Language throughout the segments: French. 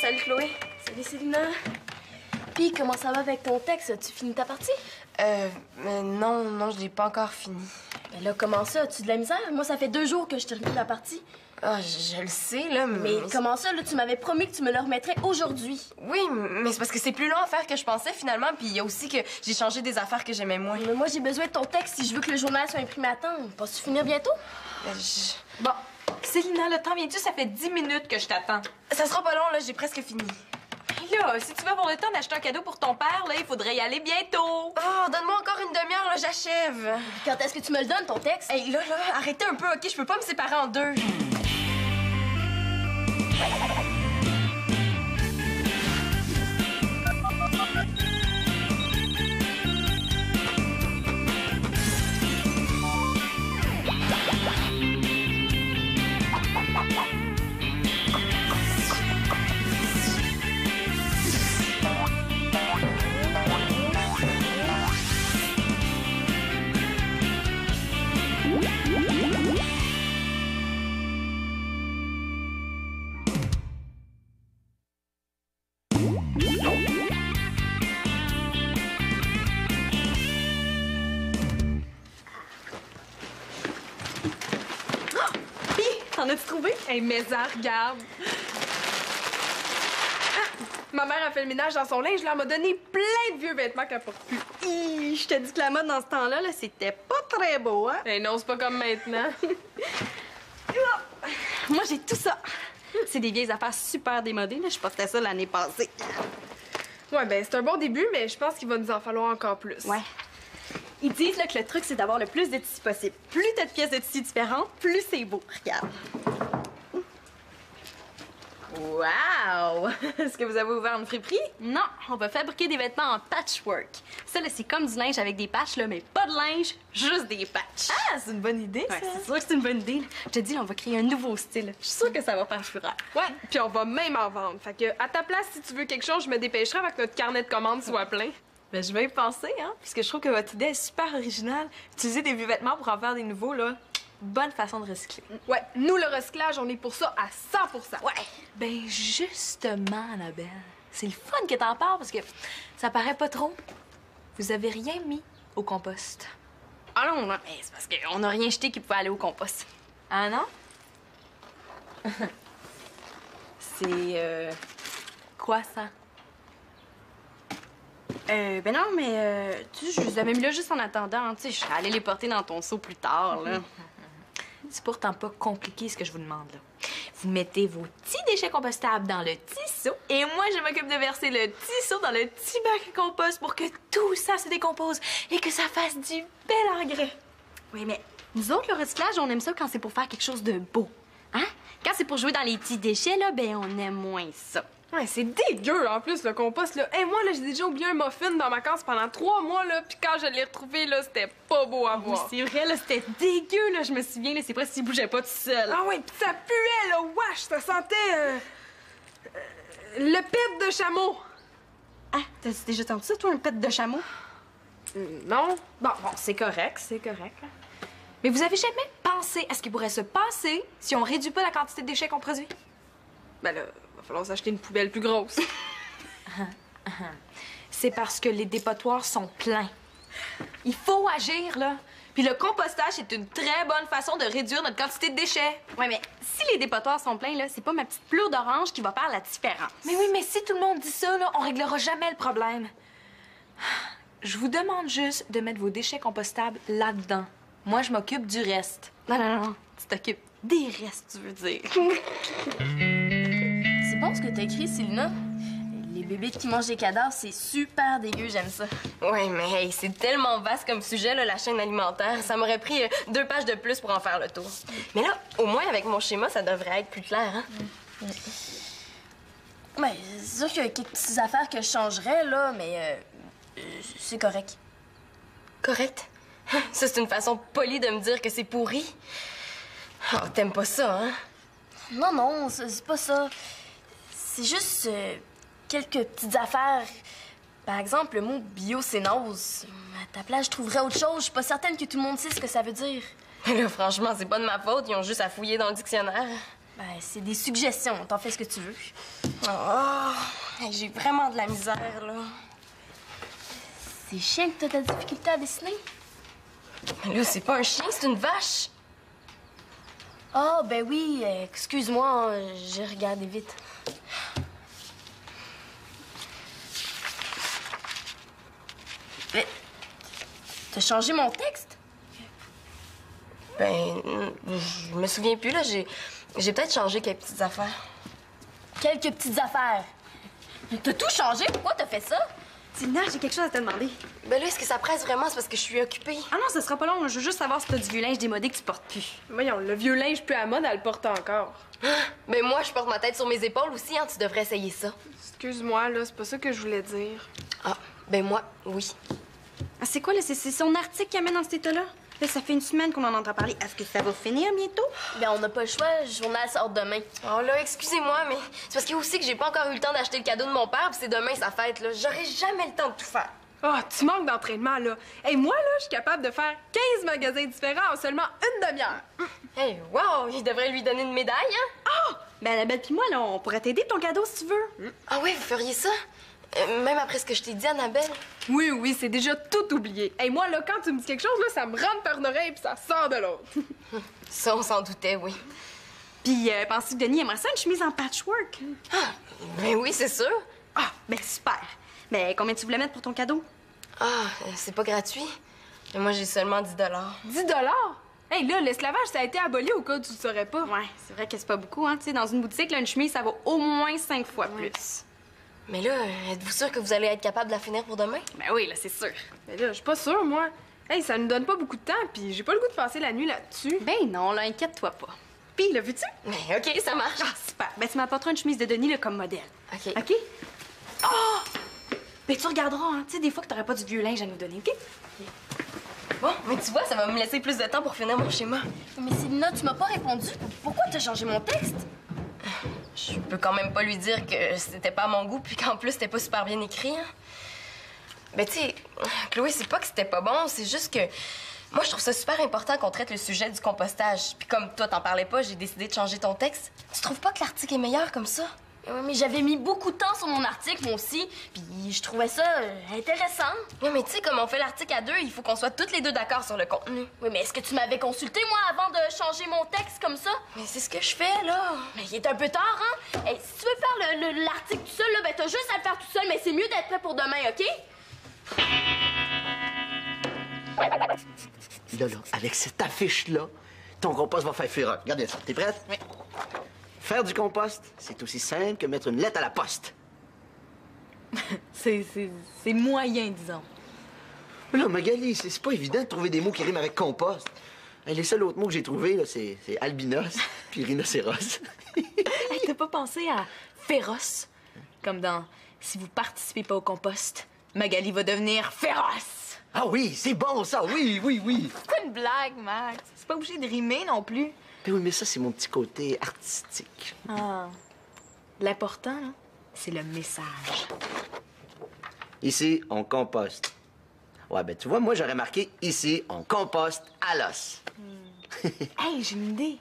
Salut Chloé. Salut Célina. Puis comment ça va avec ton texte? As-tu fini ta partie? Non, je l'ai pas encore fini. Ben là, comment ça? As-tu de la misère? Moi, ça fait 2 jours que je termine la partie. Ah, je le sais, là, Mais comment ça, là? Tu m'avais promis que tu me le remettrais aujourd'hui. Oui, mais c'est parce que c'est plus long à faire que je pensais, finalement. Puis il y a aussi que j'ai changé des affaires que j'aimais moins. Mais moi, j'ai besoin de ton texte si je veux que le journal soit imprimé à temps. Penses-tu finir bientôt? Bon, Célina, le temps vient-tu? Ça fait 10 minutes que je t'attends. Ça sera pas long, là, j'ai presque fini. Là, si tu veux avoir le temps d'acheter un cadeau pour ton père, là, il faudrait y aller bientôt. Oh, donne-moi encore une demi-heure, là, j'achève. Quand est-ce que tu me le donnes, ton texte? Hey, là, arrêtez un peu, OK? Je peux pas me séparer en deux. T'en as-tu trouvé? Hey, mais ça, regarde. Ah, ma mère a fait le ménage dans son linge, là, elle m'a donné plein de vieux vêtements qu'elle porte plus. Je te dis que la mode dans ce temps-là, là, c'était pas très beau, hein? Hey, non, c'est pas comme maintenant. Moi, j'ai tout ça. C'est des vieilles affaires super démodées, là. Je portais ça l'année passée. Ouais, ben, c'est un bon début, mais je pense qu'il va nous en falloir encore plus. Ouais. Ils disent là, que le truc, c'est d'avoir le plus de tissus possible. Plus t'as de pièces de tissus différentes, plus c'est beau. Regarde. Wow! Est-ce que vous avez ouvert une friperie? Non, on va fabriquer des vêtements en patchwork. Ça, là, c'est comme du linge avec des patchs, là, mais pas de linge, juste des patchs. Ah, c'est une bonne idée, Ouais, c'est sûr que c'est une bonne idée. Là. Je te dis, là, on va créer un nouveau style. Je suis sûre que ça va faire fureur. Ouais, puis on va même en vendre. Fait que, à ta place, si tu veux quelque chose, je me dépêcherai avec notre carnet de commandes soit plein. Ben, je vais y penser, hein, puisque je trouve que votre idée est super originale. Utiliser des vieux vêtements pour en faire des nouveaux, là, bonne façon de recycler. Ouais, nous, le recyclage, on est pour ça à 100%. Ouais. Ben, justement, Annabelle, c'est le fun que t'en parles parce que ça paraît pas trop. Vous avez rien mis au compost. Ah non, non, mais c'est parce qu'on n'a rien jeté qui pouvait aller au compost. Ah non? C'est, quoi, ça? Ben non, mais tu sais, je les avais mis là juste en attendant. Tu sais, je serais allée les porter dans ton seau plus tard, là. C'est pourtant pas compliqué, ce que je vous demande, là. Vous mettez vos petits déchets compostables dans le petit seau et moi, je m'occupe de verser le petit seau dans le petit bac à compost pour que tout ça se décompose et que ça fasse du bel engrais. Oui, mais nous autres, le recyclage, on aime ça quand c'est pour faire quelque chose de beau. Hein? Quand c'est pour jouer dans les petits déchets, là, ben on aime moins ça. Ouais, c'est dégueu, en plus, le compost, là. Hey, moi, là, j'ai déjà oublié un muffin dans ma case pendant 3 mois, là, puis quand je l'ai retrouvé, là, c'était pas beau à voir. C'est vrai, là, c'était dégueu, là, je me souviens, là, c'est presque s'il bougeait pas tout seul. Ah ouais, pis ça puait, là, wesh, ça sentait, le pet de chameau. Ah, t'as déjà entendu ça, toi, un pet de chameau? Non. Bon, c'est correct, c'est correct. Là. Mais vous avez jamais pensé à ce qui pourrait se passer si on réduit pas la quantité de déchets qu'on produit? Ben là, va falloir s'acheter une poubelle plus grosse. C'est parce que les dépotoirs sont pleins. Il faut agir, là. Puis le compostage, c'est une très bonne façon de réduire notre quantité de déchets. Ouais, mais si les dépotoirs sont pleins, là, c'est pas ma petite pleure d'orange qui va faire la différence. Mais oui, mais si tout le monde dit ça, là, on réglera jamais le problème. Je vous demande juste de mettre vos déchets compostables là-dedans. Moi, je m'occupe du reste. Non, tu t'occupes des restes, tu veux dire. C'est bon ce que t'as écrit, Célina. Les bébés qui mangent des cadavres, c'est super dégueu, j'aime ça. Ouais, mais hey, c'est tellement vaste comme sujet, là, la chaîne alimentaire. Ça m'aurait pris 2 pages de plus pour en faire le tour. Mais là, au moins, avec mon schéma, ça devrait être plus clair, hein? Ouais, c'est sûr qu'il y a quelques petites affaires que je changerais, là, mais c'est correct. Correct? Ça, c'est une façon polie de me dire que c'est pourri. Oh, t'aimes pas ça, hein? Non, c'est pas ça. C'est juste quelques petites affaires. Par exemple, le mot biocénose. À ta place, je trouverais autre chose. Je suis pas certaine que tout le monde sait ce que ça veut dire. Là, franchement, c'est pas de ma faute. Ils ont juste à fouiller dans le dictionnaire. Ben, c'est des suggestions. T'en fais ce que tu veux. Oh, hey, j'ai vraiment de la misère, là. C'est chiant que t'as de la difficulté à dessiner. Mais là, c'est pas un chien, c'est une vache. Ah, ben oui, excuse-moi, j'ai regardé vite. Mais, t'as changé mon texte? Ben, je me souviens plus, là. J'ai peut-être changé quelques petites affaires. Quelques petites affaires. T'as tout changé? Pourquoi t'as fait ça? Tina, j'ai quelque chose à te demander. Ben là, est-ce que ça presse vraiment? C'est parce que je suis occupée. Ah non, ce sera pas long. Je veux juste savoir si t'as du vieux linge démodé que tu portes plus. Voyons, le vieux linge plus à mode, elle le porte encore. Ben moi, je porte ma tête sur mes épaules aussi, hein. Tu devrais essayer ça. Excuse-moi, là, c'est pas ça que je voulais dire. Ah, ben moi, oui. Ah, c'est quoi, là? C'est son article qui amène dans cet état-là? Là, ça fait une semaine qu'on en entend parler. Est-ce que ça va finir bientôt? Ben, on n'a pas le choix. Le journal sort demain. Oh là, excusez-moi, mais c'est parce qu'il y a aussi que j'ai pas encore eu le temps d'acheter le cadeau de mon père, puis c'est demain sa fête, là. J'aurai jamais le temps de tout faire. Ah, tu manques d'entraînement, là. Hey, moi, là, je suis capable de faire 15 magasins différents en seulement une demi-heure. Hey, wow, il devrait lui donner une médaille, hein? Ben, Annabelle pis moi, là, on pourrait t'aider ton cadeau si tu veux. Ah oui, vous feriez ça? Même après ce que je t'ai dit, Annabelle? Oui, oui, c'est déjà tout oublié. Hey, moi, là, quand tu me dis quelque chose, là, ça me rentre par une oreille puis ça sort de l'autre. Ça, on s'en doutait, oui. Puis, penses-tu que Denis aimerait ça, une chemise en patchwork? Ben oui, c'est sûr. Ah, ben super. Ben, combien tu voulais mettre pour ton cadeau? Ah, c'est pas gratuit. Mais moi, j'ai seulement 10 10 $? Hey, là, l'esclavage, ça a été aboli au cas où tu le saurais pas. Ouais, c'est vrai que c'est pas beaucoup, hein. Tu sais, dans une boutique, là, une chemise, ça vaut au moins 5 fois plus. Mais là, êtes-vous sûr que vous allez être capable de la finir pour demain? Ben oui, là, c'est sûr. Mais là, je suis pas sûre, moi. Hey, ça nous donne pas beaucoup de temps, puis j'ai pas le goût de passer la nuit là-dessus. Ben non, là, inquiète-toi pas. Puis, le veux-tu? Mais OK, ça marche. Ah, super. Ben, tu m'apporteras une chemise de Denis, là, comme modèle. OK. OK? Oh! Ben, tu regarderas, hein. Tu sais, des fois que t'aurais pas du vieux linge à nous donner, OK? Bon, mais tu vois, ça va me laisser plus de temps pour finir mon schéma. Mais Célina, tu m'as pas répondu. Pourquoi t'as changé mon texte? Je peux quand même pas lui dire que c'était pas à mon goût, puis qu'en plus, c'était pas super bien écrit, hein. Ben, tu sais, Chloé, c'est pas que c'était pas bon, c'est juste que moi, je trouve ça super important qu'on traite le sujet du compostage. Puis comme toi, t'en parlais pas, j'ai décidé de changer ton texte. Tu trouves pas que l'article est meilleur comme ça? Oui, mais j'avais mis beaucoup de temps sur mon article, moi aussi. Puis je trouvais ça intéressant. Oui, mais tu sais, comme on fait l'article à deux, il faut qu'on soit toutes les deux d'accord sur le contenu. Oui, mais est-ce que tu m'avais consulté, moi, avant de changer mon texte comme ça? Mais c'est ce que je fais, là. Mais il est un peu tard, hein? Hey, si tu veux faire l'article tout seul, là, ben t'as juste à le faire tout seul, mais c'est mieux d'être prêt pour demain, OK? Là, avec cette affiche-là, ton compost va faire fureur. Regardez ça. T'es prête? Oui. Faire du compost, c'est aussi simple que mettre une lettre à la poste. C'est moyen, disons. Mais là, Magali, c'est pas évident de trouver des mots qui riment avec compost. Les seuls autres mots que j'ai trouvés, là, c'est albinos puis rhinocéros. Hey, t'as pas pensé à féroce? Comme dans « Si vous participez pas au compost, Magali va devenir féroce ». Ah oui, c'est bon, ça. Oui, oui, oui. C'est pas une blague, Max. C'est pas obligé de rimer non plus. Mais oui, mais ça, c'est mon petit côté artistique. Ah. L'important, là, c'est le message. Ici, on composte. Ouais, ben tu vois, moi, j'aurais marqué ici, on composte à l'os. Hey, j'ai une idée.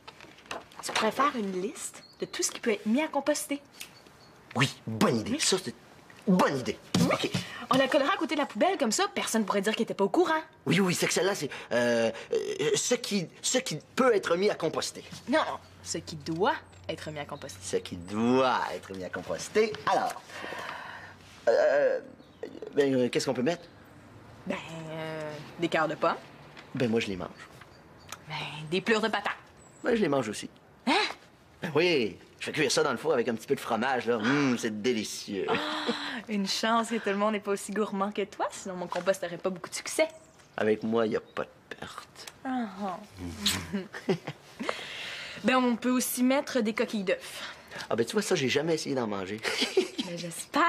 Tu pourrais faire une liste de tout ce qui peut être mis à composter. Oui, bonne idée. Ça, c'est une bonne idée. OK. On la collera à côté de la poubelle, comme ça, personne pourrait dire qu'elle était pas au courant. Oui, oui, c'est excellent. C'est ce qui peut être mis à composter. Non, ce qui doit être mis à composter. Ce qui doit être mis à composter. Alors, qu'est-ce qu'on peut mettre? Ben, des cœurs de pomme. Ben, moi, je les mange. Ben, des pleurs de patates. Ben, je les mange aussi. Hein? Ben oui, je fais cuire ça dans le four avec un petit peu de fromage, là. C'est délicieux. Une chance que tout le monde n'est pas aussi gourmand que toi, sinon mon compost n'aurait pas beaucoup de succès. Avec moi, il n'y a pas de perte. Ben, on peut aussi mettre des coquilles d'œufs. Ah, ben, tu vois, ça, j'ai jamais essayé d'en manger. Ben, j'espère.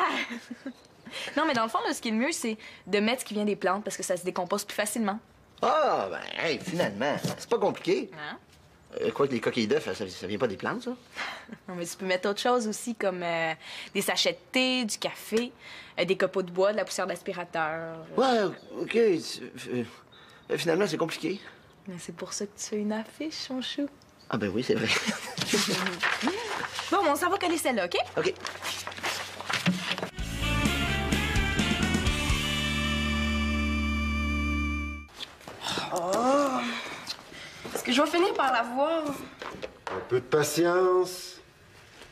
Non, mais dans le fond, là, ce qui est le mieux, c'est de mettre ce qui vient des plantes parce que ça se décompose plus facilement. Ah, ben, hey, finalement, c'est pas compliqué. Hein? Quoi que les coquilles d'œufs, ça vient pas des plantes, ça? Non, mais tu peux mettre autre chose aussi, comme des sachets de thé, du café, des copeaux de bois, de la poussière d'aspirateur. Ouais, OK. Finalement, c'est compliqué. Mais c'est pour ça que tu fais une affiche, mon chou. Ah ben oui, c'est vrai. Bon, on s'en va coller celle-là, OK? OK. Est-ce que je vais finir par la voir? Un peu de patience.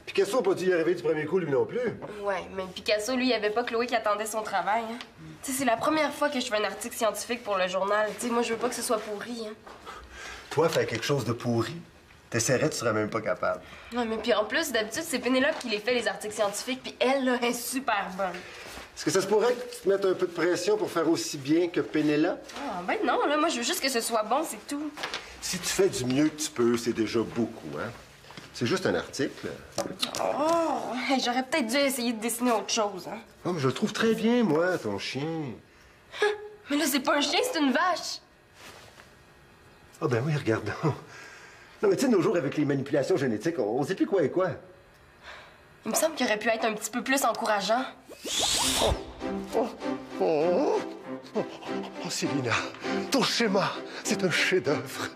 Picasso n'a pas dû y arriver du premier coup, lui non plus. Ouais, mais Picasso, lui, il avait pas Chloé qui attendait son travail. Hein. Tu sais, c'est la première fois que je fais un article scientifique pour le journal. Tu sais, moi, je veux pas que ce soit pourri. Hein. Toi, faire quelque chose de pourri, t'essaierais, tu serais même pas capable. Ouais, mais puis en plus, d'habitude, c'est Pénélope qui les fait, les articles scientifiques, puis elle, là, est super bonne. Est-ce que ça se pourrait que tu te mettes un peu de pression pour faire aussi bien que Pénélope? Ah, ben non, là, moi, je veux juste que ce soit bon, c'est tout. Si tu fais du mieux que tu peux, c'est déjà beaucoup, hein? C'est juste un article. Oh, hey, j'aurais peut-être dû essayer de dessiner autre chose, hein. Oh, mais je le trouve très bien, moi, ton chien. Mais là, c'est pas un chien, c'est une vache. Ah, ben oui, regarde donc. Non, mais tu sais, de nos jours, avec les manipulations génétiques, on sait plus quoi et quoi. Il me semble qu'il aurait pu être un petit peu plus encourageant. Oh, Célina, ton schéma, c'est un chef-d'œuvre.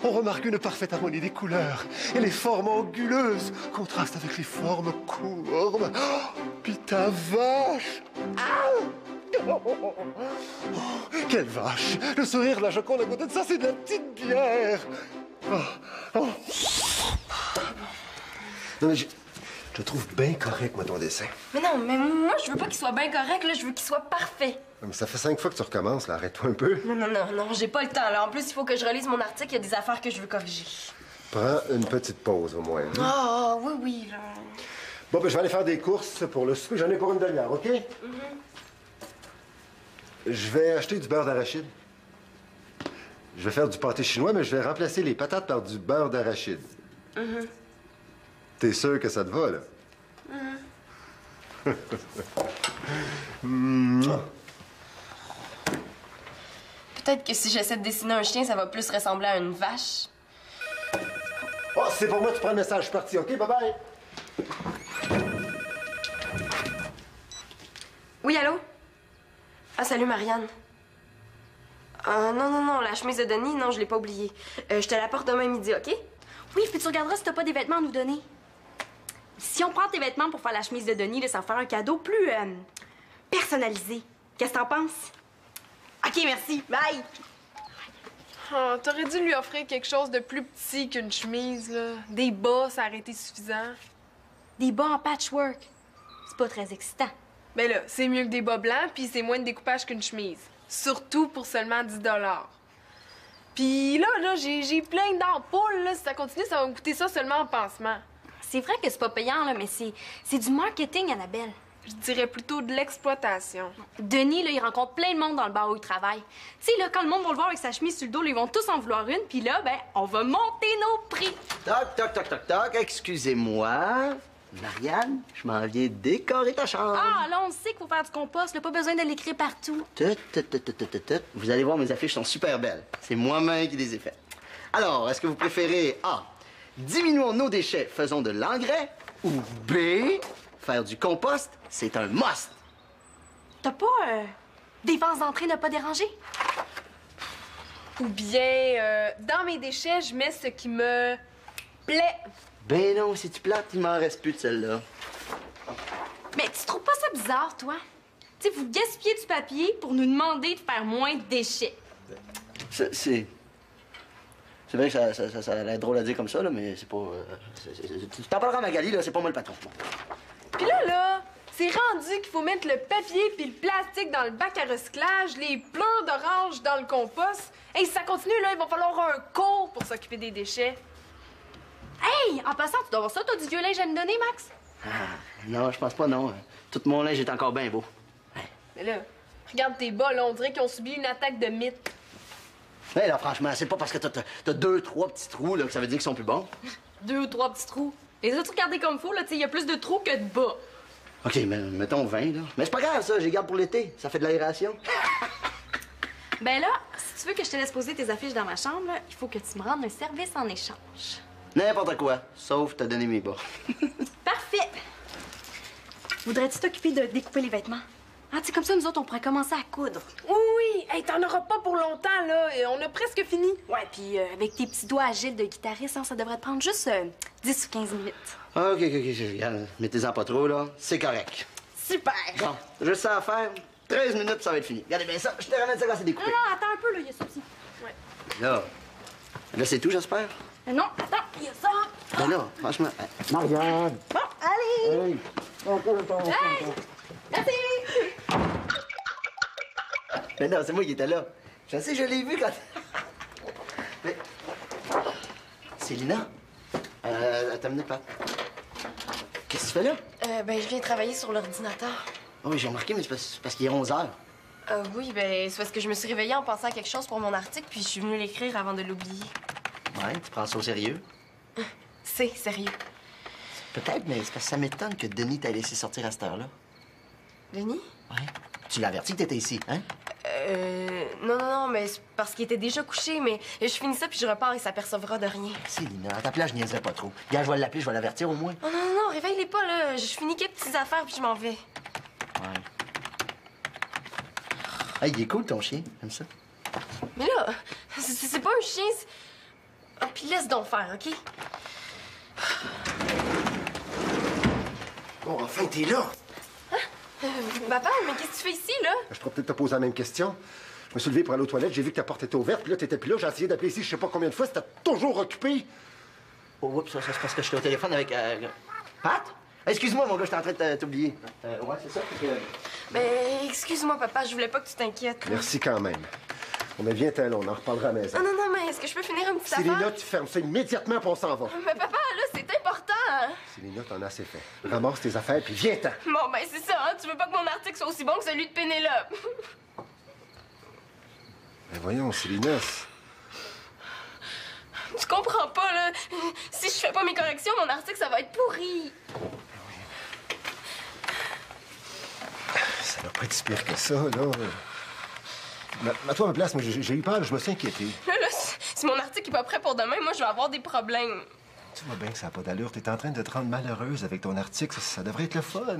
On remarque une parfaite harmonie des couleurs et les formes anguleuses contrastent avec les formes courbes. Oh, puis ta vache! Ah! Oh, quelle vache! Le sourire de la Joconde à côté de ça, c'est de la petite bière! Oh, oh. Non, mais je le trouve bien correct, moi, ton dessin. Mais non, mais moi, je veux pas qu'il soit bien correct, là, je veux qu'il soit parfait. Mais ça fait 5 fois que tu recommences, là. Arrête-toi un peu. Non, j'ai pas le temps, là. En plus, il faut que je relise mon article, il y a des affaires que je veux corriger. Prends une petite pause, au moins. Hein? Ah, oui, là. Bon, ben, je vais aller faire des courses pour le souper. J'en ai pour une demi-heure, OK? Je vais acheter du beurre d'arachide. Je vais faire du pâté chinois, mais je vais remplacer les patates par du beurre d'arachide. T'es sûr que ça te va, là? Peut-être que si j'essaie de dessiner un chien, ça va plus ressembler à une vache. Oh, c'est pour moi, tu prends le message. Je suis parti, OK? Bye-bye! Oui, allô? Ah, salut, Marianne. Non, la chemise de Denis, non, je l'ai pas oubliée. Je te l'apporte demain midi, OK? Oui, puis tu regarderas si t'as pas des vêtements à nous donner. Si on prend tes vêtements pour faire la chemise de Denis, là, ça va faire un cadeau plus personnalisé. Qu'est-ce que t'en penses? OK, merci. Bye! Oh, t'aurais dû lui offrir quelque chose de plus petit qu'une chemise, là. Des bas, ça aurait été suffisant. Des bas en patchwork. C'est pas très excitant. Ben là, c'est mieux que des bas blancs, puis c'est moins de découpage qu'une chemise. Surtout pour seulement 10 $. Puis là, j'ai plein d'ampoules, là. Si ça continue, ça va me coûter ça seulement en pansement. C'est vrai que c'est pas payant, là, mais c'est du marketing, Annabelle. Je dirais plutôt de l'exploitation. Denis, là, il rencontre plein de monde dans le bar où il travaille. Tu sais, là, quand le monde va le voir avec sa chemise sur le dos, là, ils vont tous en vouloir une, puis là, ben, on va monter nos prix. Toc, excusez-moi. Marianne, je m'en viens décorer ta chambre. Ah, là, on sait qu'il faut faire du compost, là, pas besoin de l'écrire partout. Vous allez voir, mes affiches sont super belles. C'est moi-même qui les ai faites. Alors, est-ce que vous préférez A, diminuons nos déchets, faisons de l'engrais, ou B, faire du compost, c'est un must? T'as pas défense d'entrée ne pas déranger? Ou bien, dans mes déchets, je mets ce qui me plaît. Ben non, si tu plates, il m'en reste plus de celle-là. Mais tu trouves pas ça bizarre, toi? Tu sais, vous gaspillez du papier pour nous demander de faire moins de déchets. C'est vrai que ça a l'air drôle à dire comme ça, là, mais c'est pas... tu t'en parleras à Magali, là, c'est pas moi le patron. Puis là, c'est rendu qu'il faut mettre le papier puis le plastique dans le bac à recyclage, les pleurs d'orange dans le compost. Hey, si ça continue, là, il va falloir un cours pour s'occuper des déchets. Hey, en passant, tu dois avoir ça, t'as du vieux linge à me donner, Max? Ah, non, je pense pas, non. Tout mon linge est encore bien beau. Mais là, regarde tes bas, là, on dirait qu'ils ont subi une attaque de mythe. Mais là, franchement, c'est pas parce que t'as 2, 3 petits trous, là, que ça veut dire qu'ils sont plus bons. 2 ou 3 petits trous. Les autres, regardez comme faut, là, tu sais, il y a plus de trous que de bas. OK, mais mettons 20, là. Mais c'est pas grave, ça, j'ai garde pour l'été. Ça fait de l'aération. Ben là, si tu veux que je te laisse poser tes affiches dans ma chambre, là, il faut que tu me rendes un service en échange. N'importe quoi, sauf te donner mes bas. Parfait! Voudrais-tu t'occuper de découper les vêtements? Ah, tu sais, comme ça, nous autres, on pourrait commencer à coudre. Oui, hey, t'en auras pas pour longtemps, là. Et on a presque fini. Ouais, puis avec tes petits doigts agiles de guitariste, hein, ça devrait te prendre juste 10 ou 15 minutes. OK, regarde. Mettez-en pas trop, là. C'est correct. Super! Bon, juste ça à faire. 13 minutes, puis ça va être fini. Regardez bien ça. Je te ramène ça quand c'est découpé. Non, attends un peu, là, il y a ça aussi. Là, c'est tout, j'espère? Non, attends, il y a ça. Ben là, franchement... Marianne! Bon, allez! Hey! Merci! Mais non, c'est moi qui étais là. Je sais, je l'ai vu quand... Mais... Célina? Attends une minute, Pat. Qu'est-ce que tu fais là? Ben, je viens travailler sur l'ordinateur. Oh, oui, j'ai remarqué, mais c'est parce qu'il est 11 heures. Oui, ben, c'est parce que je me suis réveillée en pensant à quelque chose pour mon article, puis je suis venue l'écrire avant de l'oublier. Ouais, tu prends ça au sérieux? C'est sérieux. Peut-être, mais c'est parce que ça m'étonne que Denis t'a laissé sortir à cette heure-là. Denis? Ouais. Tu l'as averti que t'étais ici, hein? Non, mais c'est parce qu'il était déjà couché, mais je finis ça puis je repars, il s'apercevra de rien. Célina, à ta place, je niaiserais pas trop. Gars, je vais l'appeler, je vais l'avertir au moins. Non, réveille-les pas, là. Je finis quelques petites affaires puis je m'en vais. Ouais. Hey, il est cool, ton chien. J'aime ça. Mais là, c'est pas un chien, c'est... Ah, puis laisse donc faire, OK? Bon, enfin, t'es là. Papa, mais qu'est-ce que tu fais ici, là? Je pourrais peut-être te poser la même question. Je me suis levé pour aller aux toilettes, j'ai vu que ta porte était ouverte, puis là, t'étais plus là. J'ai essayé d'appeler ici, je sais pas combien de fois, c'était toujours occupé. Oh, oups, ça c'est parce que j'étais au téléphone avec... Pat? Excuse-moi, mon gars, j'étais en train de t'oublier. Ouais, c'est ça, parce que... Ben, excuse-moi, papa, je voulais pas que tu t'inquiètes. Merci quand même. On est bien là, on en reparlera à la maison. Non, mais est-ce que je peux finir une petite Célina, affaire? tu fermes ça immédiatement, puis on s'en va. Mais papa, là, c'est important, hein? Célina, t'en as assez fait. Ramasse tes affaires, puis viens-t'en. Bon, ben, c'est ça, hein? Tu veux pas que mon article soit aussi bon que celui de Pénélope? Mais voyons, Célina, Tu comprends pas, là? Si je fais pas mes corrections, mon article, ça va être pourri. ça n'a pas été si pire que ça, là. Mets-toi à ma place, moi, j'ai eu peur, je me suis inquiété. Là, si mon article est pas prêt pour demain, moi, je vais avoir des problèmes. Tu vois bien que ça n'a pas d'allure. T'es en train de te rendre malheureuse avec ton article. Ça devrait être le fun.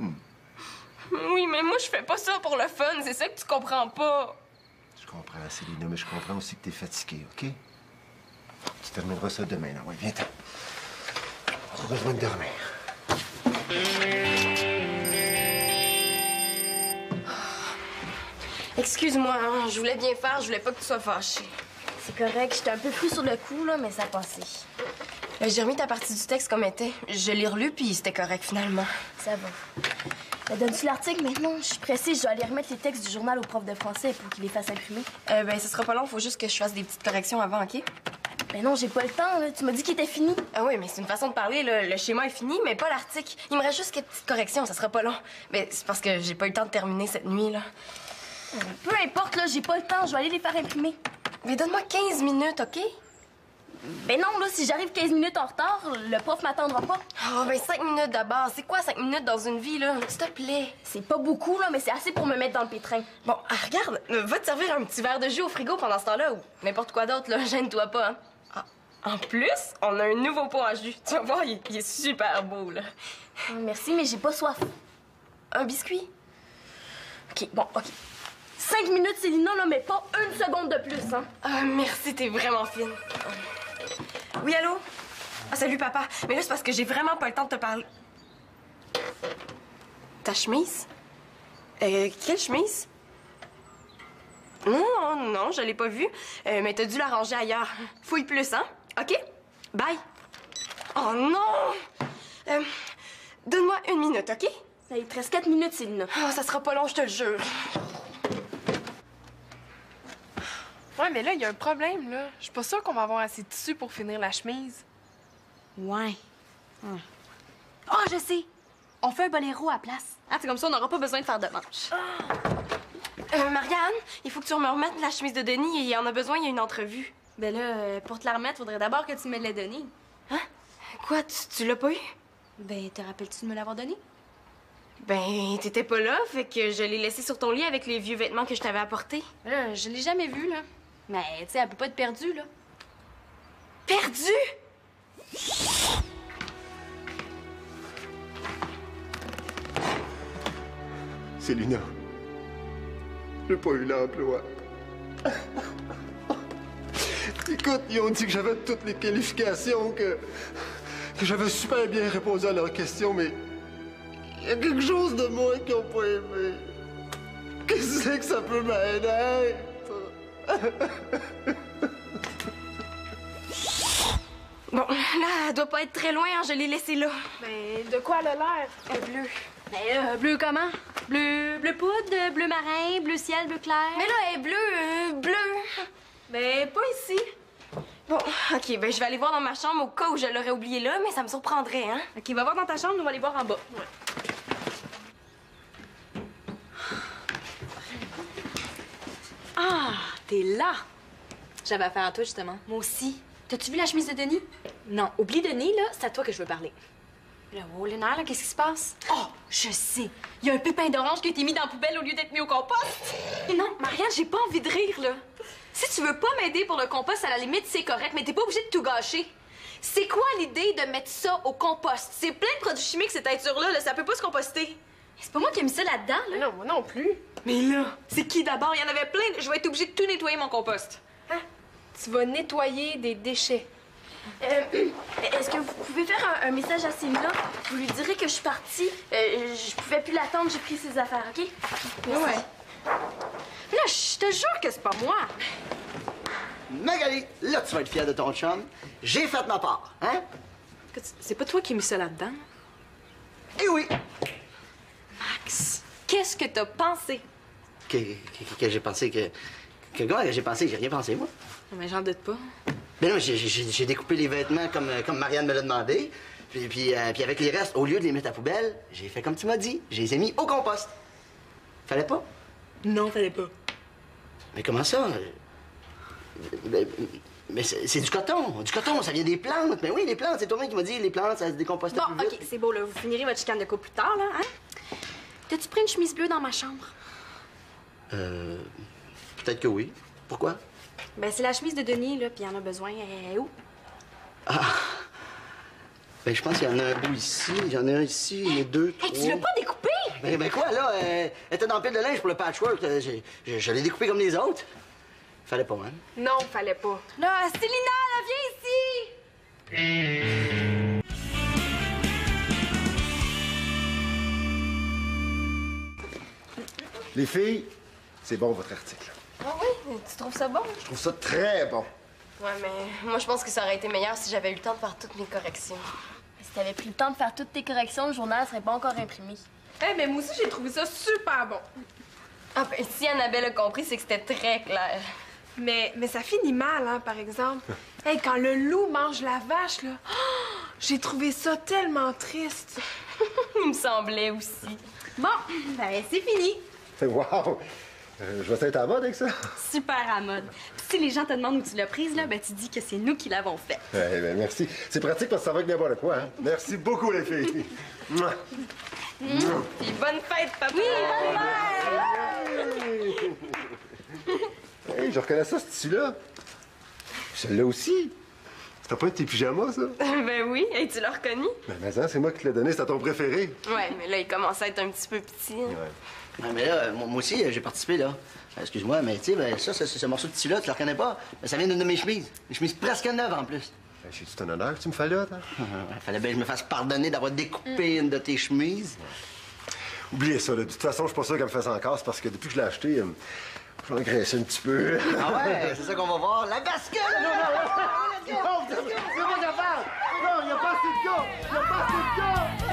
Oui, mais moi, je fais pas ça pour le fun. C'est ça que tu comprends pas. Je comprends, Célina, mais je comprends aussi que t'es fatiguée, OK? Tu termineras ça demain, là. Ouais, viens-t'en. On a besoin de dormir. Excuse-moi, hein, je voulais bien faire, je voulais pas que tu sois fâchée. C'est correct, j'étais un peu plus sur le coup, là, mais ça a passé. J'ai remis ta partie du texte comme était. Je l'ai relu, puis c'était correct, finalement. Ça va. Donne-tu l'article maintenant? Je suis pressée, je dois aller remettre les textes du journal au prof de français pour qu'il les fasse imprimer. Ben, ce sera pas long, faut juste que je fasse des petites corrections avant, OK? Ben non, j'ai pas le temps, là. Tu m'as dit qu'il était fini. Ah oui, mais c'est une façon de parler, là. Le schéma est fini, mais pas l'article. Il me reste juste quelques petites corrections, ça sera pas long. Mais c'est parce que j'ai pas eu le temps de terminer cette nuit, là. Peu importe, là, j'ai pas le temps, je vais aller les faire imprimer. Mais donne-moi 15 minutes, OK? Ben non, là, si j'arrive 15 minutes en retard, le prof m'attendra pas. Ah, ben 5 minutes d'abord. C'est quoi 5 minutes dans une vie, là? S'il te plaît. C'est pas beaucoup, là, mais c'est assez pour me mettre dans le pétrin. Bon, regarde, va te servir un petit verre de jus au frigo pendant ce temps-là ou n'importe quoi d'autre, là. Gêne-toi pas, hein. Ah, en plus, on a un nouveau pot à jus. Tu vas voir, il est super beau, là. Merci, mais j'ai pas soif. Un biscuit? OK, bon, OK. 5 minutes, Célina, là, mais pas une seconde de plus, hein. Ah, merci, t'es vraiment fine. Oui, allô? Ah, salut, papa. Mais là, c'est parce que j'ai vraiment pas le temps de te parler. Ta chemise? Quelle chemise? Non, je l'ai pas vue. Mais t'as dû la ranger ailleurs. Fouille plus, hein? OK? Bye. Oh non! Donne-moi 1 minute, OK? Il te reste 4 minutes, Célina. Oh, ça sera pas long, je te le jure. Ouais, mais là, il y a un problème, là. Je suis pas sûre qu'on va avoir assez de tissu pour finir la chemise. Ouais. Ah, je sais. On fait un boléro à la place. Ah, c'est comme ça, on n'aura pas besoin de faire de manches. Marianne, il faut que tu me remettes la chemise de Denis. Il en a besoin, il y a une entrevue. Ben là, pour te la remettre, faudrait d'abord que tu me l'aies donnée. Hein? Quoi, tu l'as pas eu? Ben, te rappelles-tu de me l'avoir donnée? Ben, t'étais pas là, fait que je l'ai laissé sur ton lit avec les vieux vêtements que je t'avais apportés. Là, je l'ai jamais vue, là. Mais, tu sais, elle peut pas être perdue, là. Perdu? Célina, J'ai pas eu l'emploi. Écoute, ils ont dit que j'avais toutes les qualifications, que j'avais super bien répondu à leurs questions, mais il y a quelque chose de moi qu'ils n'ont pas aimé. Qu'est-ce que ça peut m'aider? Bon, là, elle doit pas être très loin, hein, je l'ai laissée là. Mais de quoi elle a l'air? Elle est bleue. Mais bleu comment? Bleu poudre, bleu marin, bleu ciel, bleu clair. Mais là, elle est bleue, bleue. Mais pas ici. Bon, OK, ben je vais aller voir dans ma chambre au cas où je l'aurais oublié là, mais ça me surprendrait, hein? OK, va voir dans ta chambre, nous on va aller voir en bas. Ah, t'es là! J'avais affaire à toi, justement. Moi aussi. T'as-tu vu la chemise de Denis? Non, oublie Denis, là, c'est à toi que je veux parler. Là, oh, Léonard, là, qu'est-ce qui se passe? Oh, je sais. Il y a un pépin d'orange qui a été mis dans la poubelle au lieu d'être mis au compost. Non, Marianne, j'ai pas envie de rire, là. Si tu veux pas m'aider pour le compost, à la limite, c'est correct, mais t'es pas obligé de tout gâcher. C'est quoi l'idée de mettre ça au compost? C'est plein de produits chimiques, cette teinture-là, là, ça peut pas se composter. C'est pas moi qui ai mis ça là-dedans, là. Non, moi non plus. Mais là, c'est qui d'abord? Il y en avait plein. Je vais être obligée de tout nettoyer mon compost. Tu vas nettoyer des déchets. Est-ce que vous pouvez faire un message à Céline? Vous lui direz que je suis partie. Je pouvais plus l'attendre, j'ai pris ses affaires, OK? Merci. Ouais. Là, je te jure que c'est pas moi. Magali, là, tu vas être fière de ton chum. J'ai fait ma part, hein? C'est pas toi qui as mis ça là-dedans? Eh oui! Max, qu'est-ce que t'as pensé? Que j'ai pensé que... Comment que j'ai pensé? J'ai rien pensé, moi. Mais j'en doute pas. Ben non, j'ai découpé les vêtements comme Marianne me l'a demandé. Puis avec les restes, au lieu de les mettre à la poubelle, j'ai fait comme tu m'as dit. Je les ai mis au compost. Fallait pas? Non, fallait pas. Mais comment ça? Mais c'est du coton. Du coton, ça vient des plantes. Mais oui, les plantes, c'est toi qui m'as dit, les plantes, ça se décompose Bon, plus vite. OK, c'est beau, là. Vous finirez votre chicane de couple plus tard, là, hein? T'as-tu pris une chemise bleue dans ma chambre? Peut-être que oui. Pourquoi? Ben, c'est la chemise de Denis, là, puis il en a besoin. Elle est où? Ah! Ben, je pense qu'il y en a un bout ici, il y en a un ici, il y en a deux, trois... Hey, tu l'as pas découpé? Ben quoi, là? Elle était dans le pile de linge pour le patchwork. Je l'ai découpé comme les autres. Fallait pas, hein? Non, fallait pas. Là, Célina, là, viens ici! Les filles, c'est bon votre article. Ah oui? Tu trouves ça bon? Je trouve ça très bon. Ouais, mais moi, je pense que ça aurait été meilleur si j'avais eu le temps de faire toutes mes corrections. Si t'avais pris le temps de faire toutes tes corrections, le journal serait pas encore imprimé. Eh, mais moi aussi, j'ai trouvé ça super bon. Ah, ben, si Annabelle a compris, c'est que c'était très clair. Mais ça finit mal, hein, par exemple. Hey, quand le loup mange la vache, là, oh, j'ai trouvé ça tellement triste. Il me semblait aussi. Bon, ben, c'est fini. Wow! Je vais être à la mode avec ça. Super à mode. Si les gens te demandent où tu l'as prise, là, ben, tu dis que c'est nous qui l'avons fait. Eh ben, merci. C'est pratique parce que ça va avec n'importe quoi. Hein? Merci beaucoup, les filles. Mouah. Puis bonne fête, papa! Oui, bonne Hey, je reconnais ça, ce tissu-là. Celui-là aussi. C'était pas un de tes pyjamas, ça? Ben oui, hey, tu l'as reconnu? Ben, mais hein, c'est moi qui te l'ai donné, c'était ton préféré. Ouais, mais là, il commence à être un petit peu petit. Hein. Ouais. Ouais, mais là, moi aussi, j'ai participé, là. Excuse-moi, mais tu sais, ben, ça, ce morceau de tissu-là, tu le reconnais pas? Ben, ça vient d'une de mes chemises. Une chemise presque neuve, en plus. Ben, c'est un honneur que tu me fais là, toi. Fallait bien que je me fasse pardonner d'avoir découpé une de tes chemises. Oubliez ça, là. De toute façon, je suis pas sûr qu'elle me fasse encore, c'est parce que depuis que je l'ai acheté, je vais engraisser un petit peu. Ah ouais, c'est ça qu'on va voir. La bascule! C'est moi qui parle! Non, il n'y a pas assez de gars! Il n'y a pas assez de gars!